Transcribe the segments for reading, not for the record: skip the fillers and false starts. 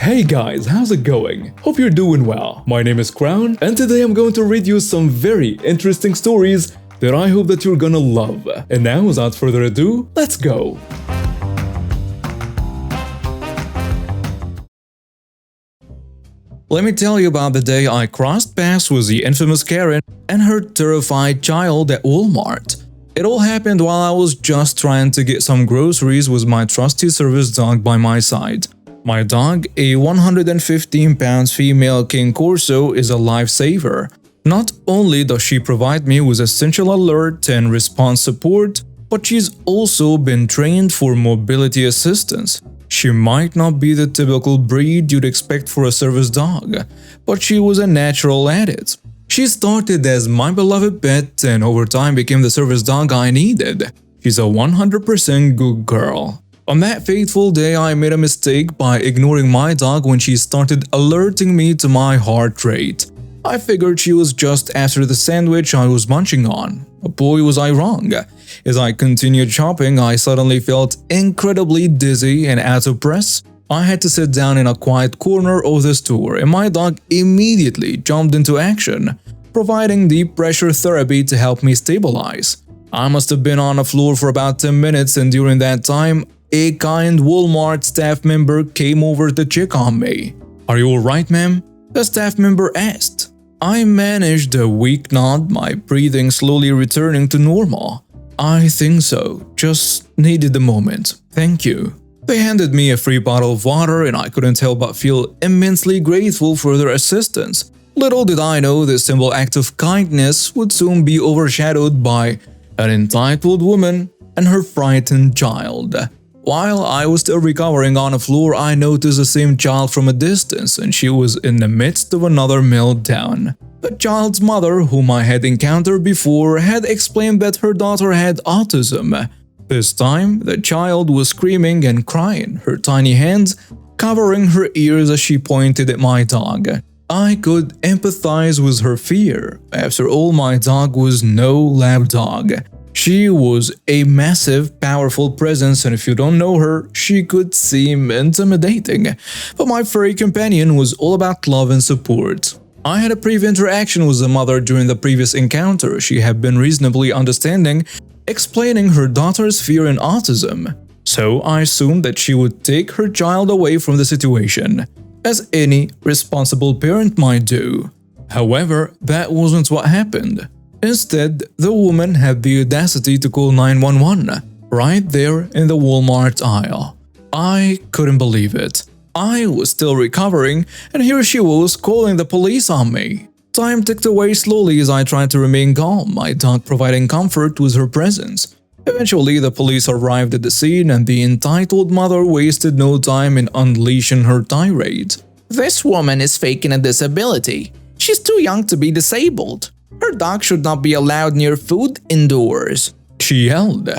Hey guys, how's it going? Hope you're doing well. My name is Crown, and today I'm going to read you some very interesting stories that I hope that you're gonna love. And now, without further ado, let's go! Let me tell you about the day I crossed paths with the infamous Karen and her terrified child at Walmart. It all happened while I was just trying to get some groceries with my trusty service dog by my side. My dog, a 115-pound female King Corso, is a lifesaver. Not only does she provide me with essential alert and response support, but she's also been trained for mobility assistance. She might not be the typical breed you'd expect for a service dog, but she was a natural at it. She started as my beloved pet and over time became the service dog I needed. She's a 100% good girl. On that fateful day, I made a mistake by ignoring my dog when she started alerting me to my heart rate. I figured she was just after the sandwich I was munching on. But boy, was I wrong. As I continued shopping, I suddenly felt incredibly dizzy and out of breath. I had to sit down in a quiet corner of the store, and my dog immediately jumped into action, providing deep pressure therapy to help me stabilize. I must have been on the floor for about 10 minutes, and during that time, a kind Walmart staff member came over to check on me. "Are you alright, ma'am?" the staff member asked. I managed a weak nod, my breathing slowly returning to normal. "I think so. Just needed a moment. Thank you." They handed me a free bottle of water, and I couldn't help but feel immensely grateful for their assistance. Little did I know this simple act of kindness would soon be overshadowed by an entitled woman and her frightened child. While I was still recovering on the floor, I noticed the same child from a distance, and she was in the midst of another meltdown. The child's mother, whom I had encountered before, had explained that her daughter had autism. This time, the child was screaming and crying, her tiny hands covering her ears as she pointed at my dog. I could empathize with her fear. After all, my dog was no lab dog. She was a massive, powerful presence, and if you don't know her, she could seem intimidating. But my furry companion was all about love and support. I had a brief interaction with the mother during the previous encounter. She had been reasonably understanding, explaining her daughter's fear and autism. So I assumed that she would take her child away from the situation, as any responsible parent might do. However, that wasn't what happened. Instead, the woman had the audacity to call 911 right there in the Walmart aisle. I couldn't believe it. I was still recovering, and here she was calling the police on me. Time ticked away slowly as I tried to remain calm, my dog providing comfort with her presence. Eventually, the police arrived at the scene, and the entitled mother wasted no time in unleashing her tirade. "This woman is faking a disability. She's too young to be disabled. Her dog should not be allowed near food indoors," she yelled.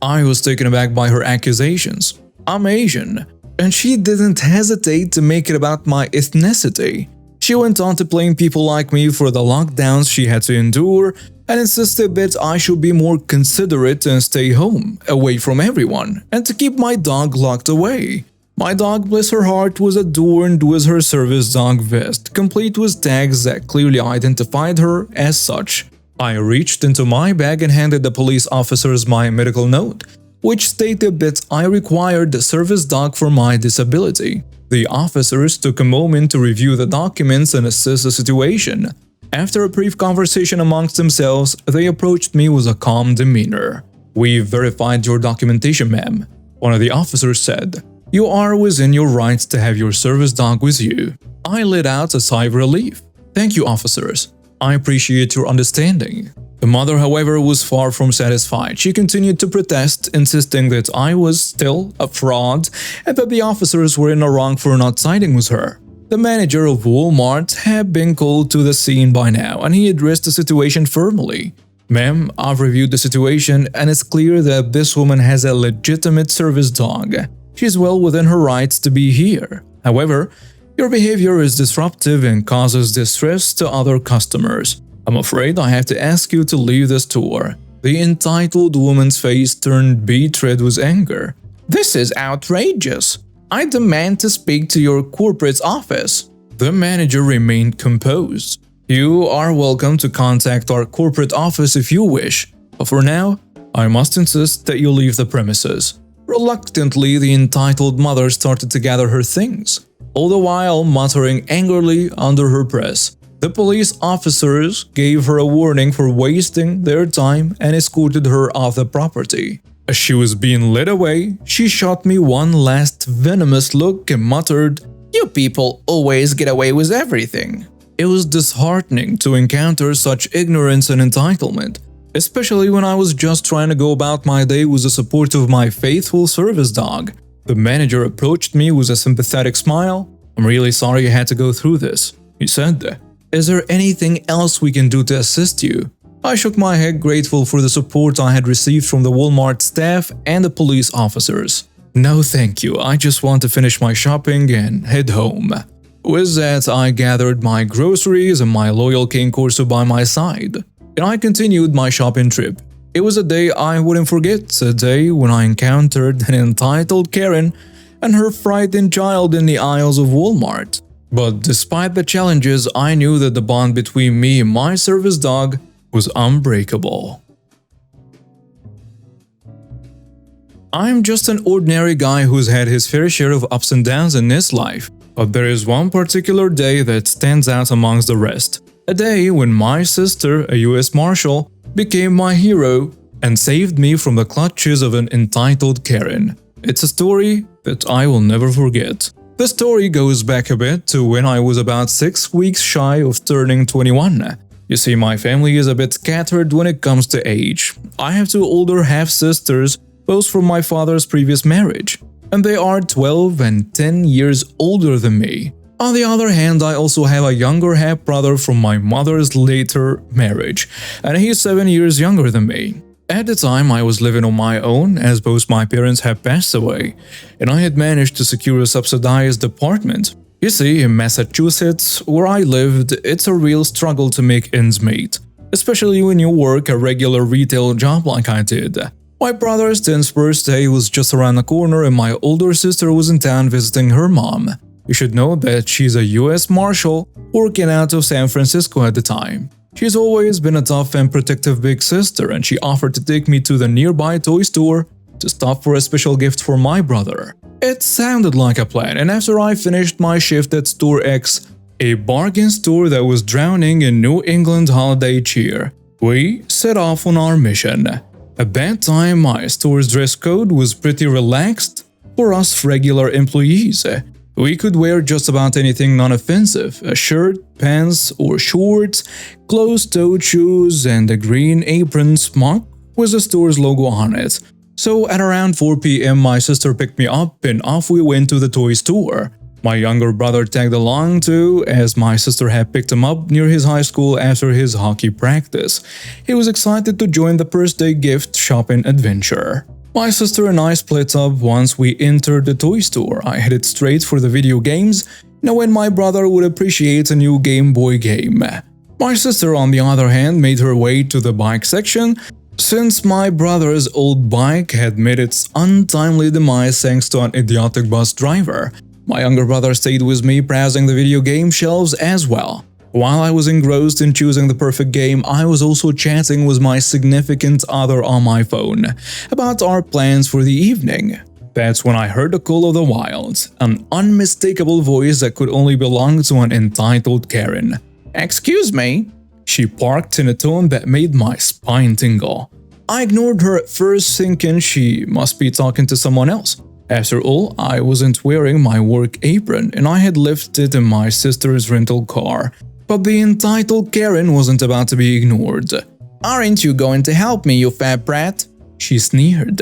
I was taken aback by her accusations. I'm Asian, and she didn't hesitate to make it about my ethnicity. She went on to blame people like me for the lockdowns she had to endure and insisted that I should be more considerate and stay home, away from everyone, and to keep my dog locked away. My dog, bless her heart, was adorned with her service dog vest, complete with tags that clearly identified her as such. I reached into my bag and handed the police officers my medical note, which stated that I required the service dog for my disability. The officers took a moment to review the documents and assess the situation. After a brief conversation amongst themselves, they approached me with a calm demeanor. "We've verified your documentation, ma'am," one of the officers said. "You are within your rights to have your service dog with you." I let out a sigh of relief. "Thank you, officers. I appreciate your understanding." The mother, however, was far from satisfied. She continued to protest, insisting that I was still a fraud and that the officers were in the wrong for not siding with her. The manager of Walmart had been called to the scene by now, and he addressed the situation firmly. "Ma'am, I've reviewed the situation, and it's clear that this woman has a legitimate service dog. She's well within her rights to be here. However, your behavior is disruptive and causes distress to other customers. I'm afraid I have to ask you to leave the store." The entitled woman's face turned beet red with anger. "This is outrageous. I demand to speak to your corporate office. The manager remained composed. You are welcome to contact our corporate office if you wish, but for now, I must insist that you leave the premises. Reluctantly, the entitled mother started to gather her things, all the while muttering angrily under her breath. The police officers gave her a warning for wasting their time and escorted her off the property. As she was being led away, she shot me one last venomous look and muttered, "You people always get away with everything." It was disheartening to encounter such ignorance and entitlement, especially when I was just trying to go about my day with the support of my faithful service dog. The manager approached me with a sympathetic smile. "I'm really sorry you had to go through this," he said. "Is there anything else we can do to assist you?" I shook my head, grateful for the support I had received from the Walmart staff and the police officers. "No thank you, I just want to finish my shopping and head home." With that, I gathered my groceries and my loyal cane corso by my side, and I continued my shopping trip. It was a day I wouldn't forget, a day when I encountered an entitled Karen and her frightened child in the aisles of Walmart. But despite the challenges, I knew that the bond between me and my service dog was unbreakable. I'm just an ordinary guy who's had his fair share of ups and downs in his life, but there is one particular day that stands out amongst the rest. A day when my sister, a US Marshal, became my hero and saved me from the clutches of an entitled Karen. It's a story that I will never forget. The story goes back a bit to when I was about 6 weeks shy of turning 21. You see, my family is a bit scattered when it comes to age. I have 2 older half-sisters, both from my father's previous marriage, and they are 12 and 10 years older than me. On the other hand, I also have a younger half-brother from my mother's later marriage, and he's 7 years younger than me. At the time, I was living on my own, as both my parents had passed away, and I had managed to secure a subsidized apartment. You see, in Massachusetts, where I lived, it's a real struggle to make ends meet, especially when you work a regular retail job like I did. My brother's 10th birthday was just around the corner and my older sister was in town visiting her mom. You should know that she's a US Marshal working out of San Francisco at the time. She's always been a tough and protective big sister, and she offered to take me to the nearby toy store to stop for a special gift for my brother. It sounded like a plan, and after I finished my shift at Store X, a bargain store that was drowning in New England holiday cheer, we set off on our mission. At that time, my store's dress code was pretty relaxed for us regular employees. We could wear just about anything non-offensive, a shirt, pants, or shorts, closed-toed shoes, and a green apron smock with the store's logo on it. So at around 4 p.m. my sister picked me up and off we went to the toy store. My younger brother tagged along too, as my sister had picked him up near his high school after his hockey practice. He was excited to join the birthday gift shopping adventure. My sister and I split up once we entered the toy store. I headed straight for the video games, knowing my brother would appreciate a new Game Boy game. My sister, on the other hand, made her way to the bike section, since my brother's old bike had met its untimely demise thanks to an idiotic bus driver. My younger brother stayed with me browsing the video game shelves as well. While I was engrossed in choosing the perfect game, I was also chatting with my significant other on my phone about our plans for the evening. That's when I heard the call of the wild, an unmistakable voice that could only belong to an entitled Karen. "Excuse me?" She barked in a tone that made my spine tingle. I ignored her at first, thinking she must be talking to someone else. After all, I wasn't wearing my work apron and I had left it in my sister's rental car. But the entitled Karen wasn't about to be ignored. "Aren't you going to help me, you fat brat?" She sneered.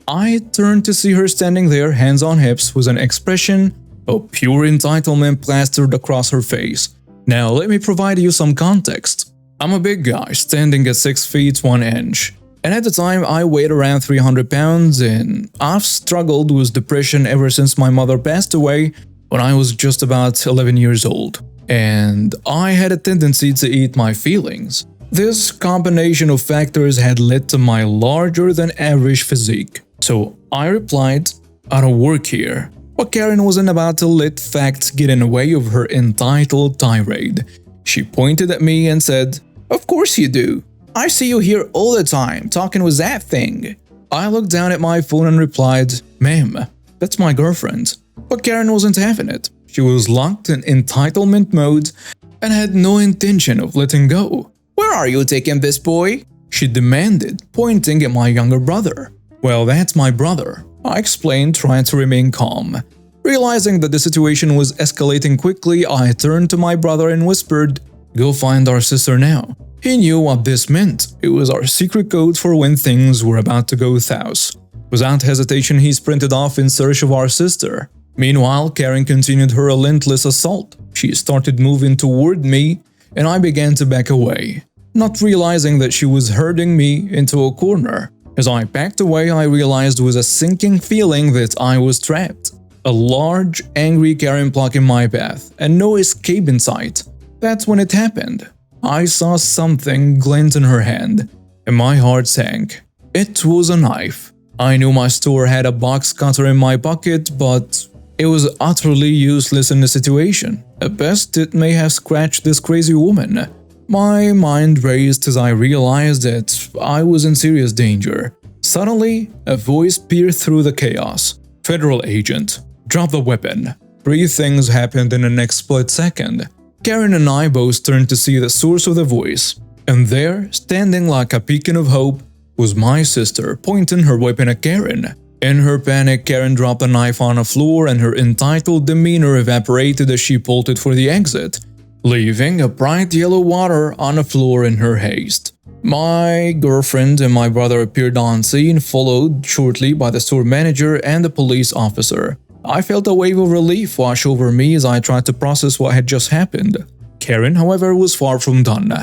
I turned to see her standing there, hands on hips, with an expression of pure entitlement plastered across her face. Now let me provide you some context. I'm a big guy, standing at 6 feet 1 inch. And at the time I weighed around 300 pounds and I've struggled with depression ever since my mother passed away when I was just about 11 years old. And I had a tendency to eat my feelings. This combination of factors had led to my larger than average physique. So I replied, "I don't work here." But Karen wasn't about to let facts get in the way of her entitled tirade. She pointed at me and said, "Of course you do. I see you here all the time talking with that thing." I looked down at my phone and replied, "Ma'am, that's my girlfriend." But Karen wasn't having it. She was locked in entitlement mode and had no intention of letting go. "Where are you taking this boy?" she demanded, pointing at my younger brother. "Well, that's my brother," I explained, trying to remain calm. Realizing that the situation was escalating quickly, I turned to my brother and whispered, "Go find our sister now." He knew what this meant. It was our secret code for when things were about to go south. Without hesitation, he sprinted off in search of our sister. Meanwhile, Karen continued her relentless assault. She started moving toward me, and I began to back away, not realizing that she was herding me into a corner. As I backed away, I realized with a sinking feeling that I was trapped. A large, angry Karen blocking my path, and no escape in sight. That's when it happened. I saw something glint in her hand, and my heart sank. It was a knife. I knew my store had a box cutter in my pocket, but it was utterly useless in the situation. At best, it may have scratched this crazy woman. My mind raced as I realized that I was in serious danger. Suddenly, a voice pierced through the chaos. "Federal agent, drop the weapon." 3 things happened in the next split second. Karen and I both turned to see the source of the voice, and there, standing like a beacon of hope, was my sister, pointing her weapon at Karen. In her panic, Karen dropped the knife on the floor and her entitled demeanor evaporated as she bolted for the exit, leaving a bright yellow water on the floor in her haste. My girlfriend and my brother appeared on scene, followed shortly by the store manager and a police officer. I felt a wave of relief wash over me as I tried to process what had just happened. Karen, however, was far from done.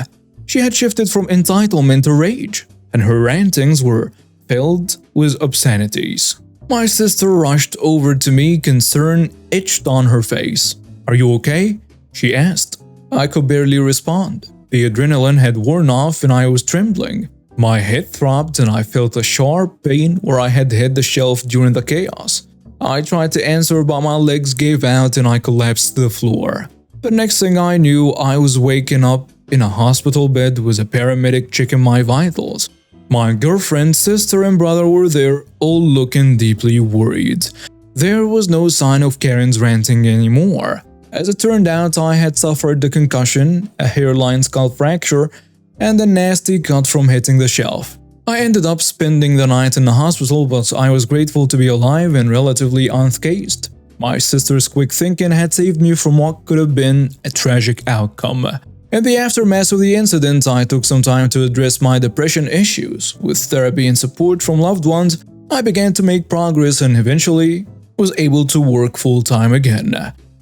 She had shifted from entitlement to rage, and her rantings were filled with obscenities. My sister rushed over to me, concern etched on her face. "Are you okay?" she asked. I could barely respond. The adrenaline had worn off and I was trembling. My head throbbed and I felt a sharp pain where I had hit the shelf during the chaos. I tried to answer, but my legs gave out and I collapsed to the floor. The next thing I knew, I was waking up in a hospital bed with a paramedic checking my vitals. My girlfriend, sister and brother were there, all looking deeply worried. There was no sign of Karen's ranting anymore. As it turned out, I had suffered a concussion, a hairline skull fracture, and a nasty cut from hitting the shelf. I ended up spending the night in the hospital, but I was grateful to be alive and relatively unscathed. My sister's quick thinking had saved me from what could have been a tragic outcome. In the aftermath of the incident, I took some time to address my depression issues. With therapy and support from loved ones, I began to make progress and eventually was able to work full-time again.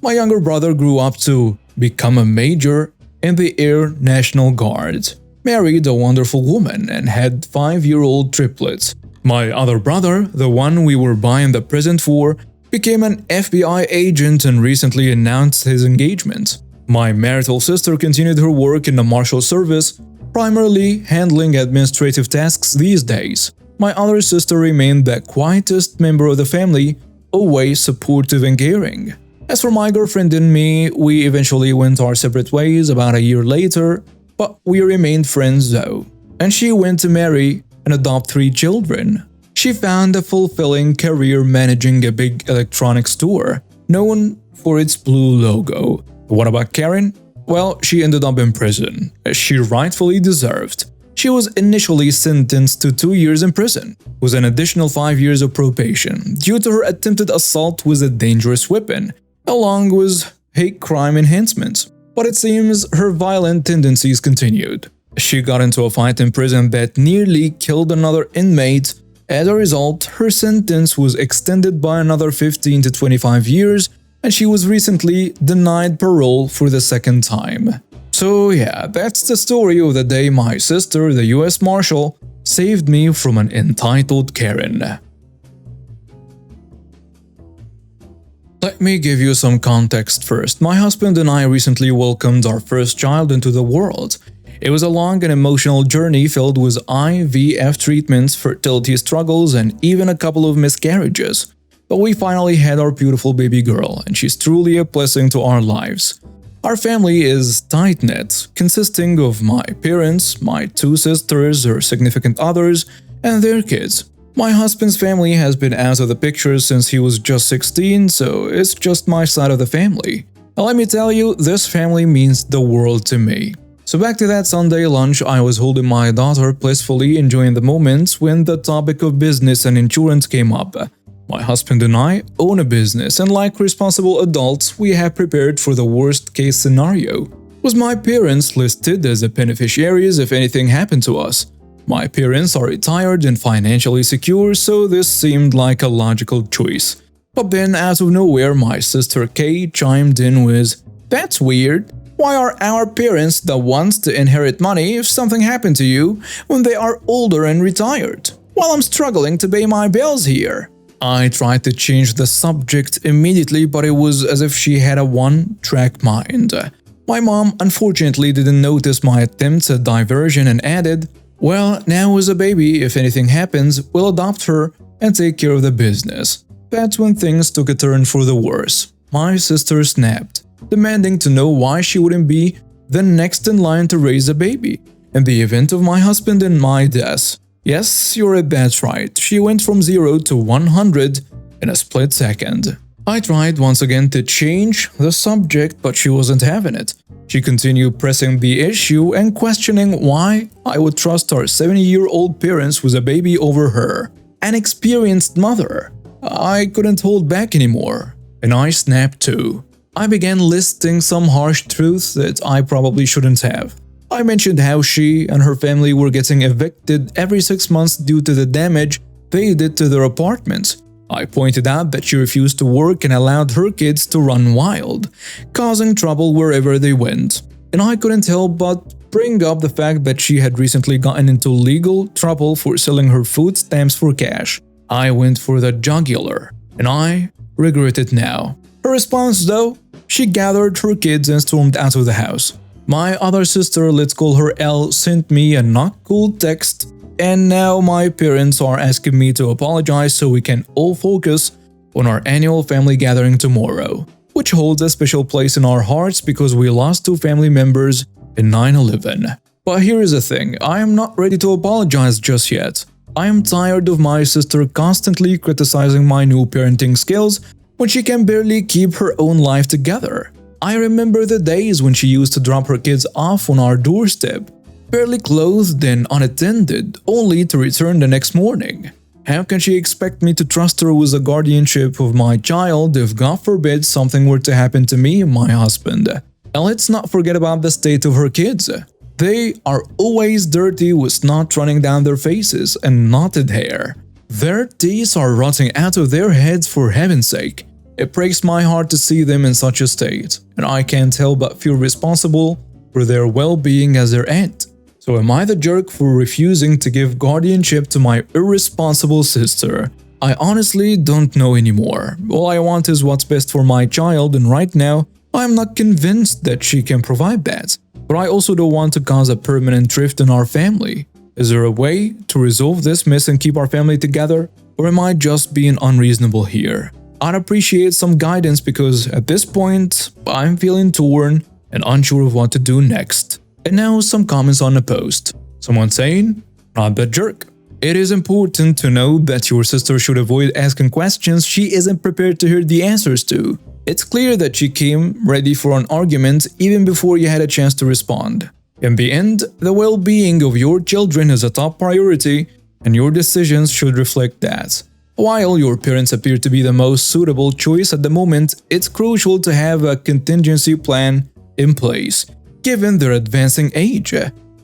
My younger brother grew up to become a major in the Air National Guard, married a wonderful woman, and had 5-year-old triplets. My other brother, the one we were buying the present for, became an FBI agent and recently announced his engagement. My marital sister continued her work in the Marshal service, primarily handling administrative tasks these days. My other sister remained the quietest member of the family, always supportive and caring. As for my girlfriend and me, we eventually went our separate ways about a year later, but we remained friends though. And she went to marry and adopt 3 children. She found a fulfilling career managing a big electronics store, known for its blue logo. What about Karen? Well, she ended up in prison, as she rightfully deserved. She was initially sentenced to 2 years in prison, with an additional 5 years of probation, due to her attempted assault with a dangerous weapon, along with hate crime enhancements. But it seems her violent tendencies continued. She got into a fight in prison that nearly killed another inmate. As a result, her sentence was extended by another 15 to 25 years, and she was recently denied parole for the 2nd time. So yeah, that's the story of the day my sister, the US Marshal, saved me from an entitled Karen. Let me give you some context first. My husband and I recently welcomed our first child into the world. It was a long and emotional journey filled with IVF treatments, fertility struggles, and even a couple of miscarriages. But we finally had our beautiful baby girl, and she's truly a blessing to our lives. Our family is tight-knit, consisting of my parents, my two sisters, her significant others, and their kids. My husband's family has been out of the picture since he was just 16, so it's just my side of the family. Now let me tell you, this family means the world to me. So back to that Sunday lunch, I was holding my daughter blissfully enjoying the moment when the topic of business and insurance came up. My husband and I own a business, and like responsible adults, we have prepared for the worst-case scenario. Was my parents listed as the beneficiaries if anything happened to us? My parents are retired and financially secure, so this seemed like a logical choice. But then, out of nowhere, my sister Kay chimed in with, "That's weird. Why are our parents the ones to inherit money if something happened to you when they are older and retired, while I'm struggling to pay my bills here?" I tried to change the subject immediately, but it was as if she had a one-track mind. My mom unfortunately didn't notice my attempt at diversion and added, "Well, now as a baby, if anything happens, we'll adopt her and take care of the business." That's when things took a turn for the worse. My sister snapped, demanding to know why she wouldn't be the next in line to raise a baby in the event of my husband and my death. Yes, you're a that's right. She went from 0 to 100 in a split second. I tried once again to change the subject, but she wasn't having it. She continued pressing the issue and questioning why I would trust our 70-year-old parents with a baby over her, an experienced mother. I couldn't hold back anymore, and I snapped too. I began listing some harsh truths that I probably shouldn't have. I mentioned how she and her family were getting evicted every 6 months due to the damage they did to their apartments. I pointed out that she refused to work and allowed her kids to run wild, causing trouble wherever they went. And I couldn't help but bring up the fact that she had recently gotten into legal trouble for selling her food stamps for cash. I went for the jugular, and I regret it now. Her response, though, she gathered her kids and stormed out of the house. My other sister, let's call her L, sent me a not cool text, and now my parents are asking me to apologize so we can all focus on our annual family gathering tomorrow, which holds a special place in our hearts because we lost 2 family members in 9/11. But here is the thing, I am not ready to apologize just yet. I am tired of my sister constantly criticizing my new parenting skills when she can barely keep her own life together. I remember the days when she used to drop her kids off on our doorstep, barely clothed and unattended, only to return the next morning. How can she expect me to trust her with the guardianship of my child if, God forbid, something were to happen to me and my husband? And let's not forget about the state of her kids. They are always dirty with snot running down their faces and knotted hair. Their teeth are rotting out of their heads for heaven's sake. It breaks my heart to see them in such a state, and I can't help but feel responsible for their well-being as their aunt. So am I the jerk for refusing to give guardianship to my irresponsible sister? I honestly don't know anymore. All I want is what's best for my child, and right now, I'm not convinced that she can provide that. But I also don't want to cause a permanent rift in our family. Is there a way to resolve this mess and keep our family together? Or am I just being unreasonable here? I'd appreciate some guidance because at this point, I'm feeling torn and unsure of what to do next. And now some comments on the post. Someone saying, "Not that jerk. It is important to know that your sister should avoid asking questions she isn't prepared to hear the answers to. It's clear that she came ready for an argument even before you had a chance to respond. In the end, the well-being of your children is a top priority, and your decisions should reflect that. While your parents appear to be the most suitable choice at the moment, it's crucial to have a contingency plan in place, given their advancing age.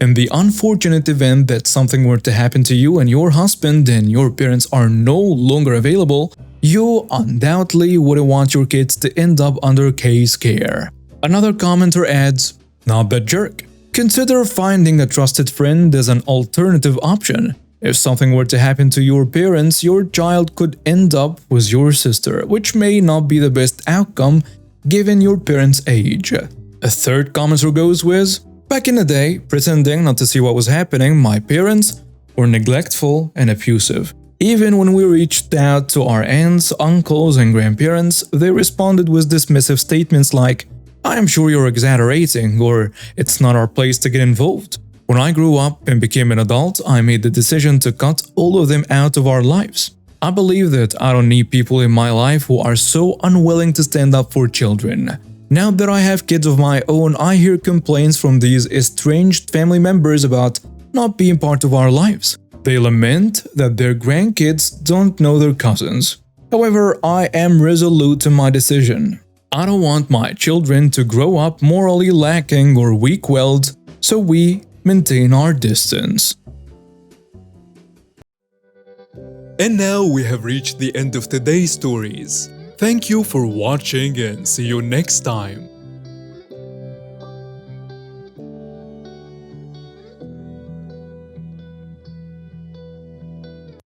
In the unfortunate event that something were to happen to you and your husband and your parents are no longer available, you undoubtedly wouldn't want your kids to end up under Kay's care." Another commenter adds, "Not that jerk. Consider finding a trusted friend as an alternative option. If something were to happen to your parents, your child could end up with your sister, which may not be the best outcome given your parents' age." A third commenter goes with, "Back in the day, pretending not to see what was happening, my parents were neglectful and abusive. Even when we reached out to our aunts, uncles, and grandparents, they responded with dismissive statements like, "I am sure you're exaggerating," or "It's not our place to get involved." When I grew up and became an adult, I made the decision to cut all of them out of our lives. I believe that I don't need people in my life who are so unwilling to stand up for children. Now that I have kids of my own, I hear complaints from these estranged family members about not being part of our lives. They lament that their grandkids don't know their cousins. However, I am resolute in my decision. I don't want my children to grow up morally lacking or weak-willed, so we maintain our distance. And now we have reached the end of today's stories. Thank you for watching and see you next time.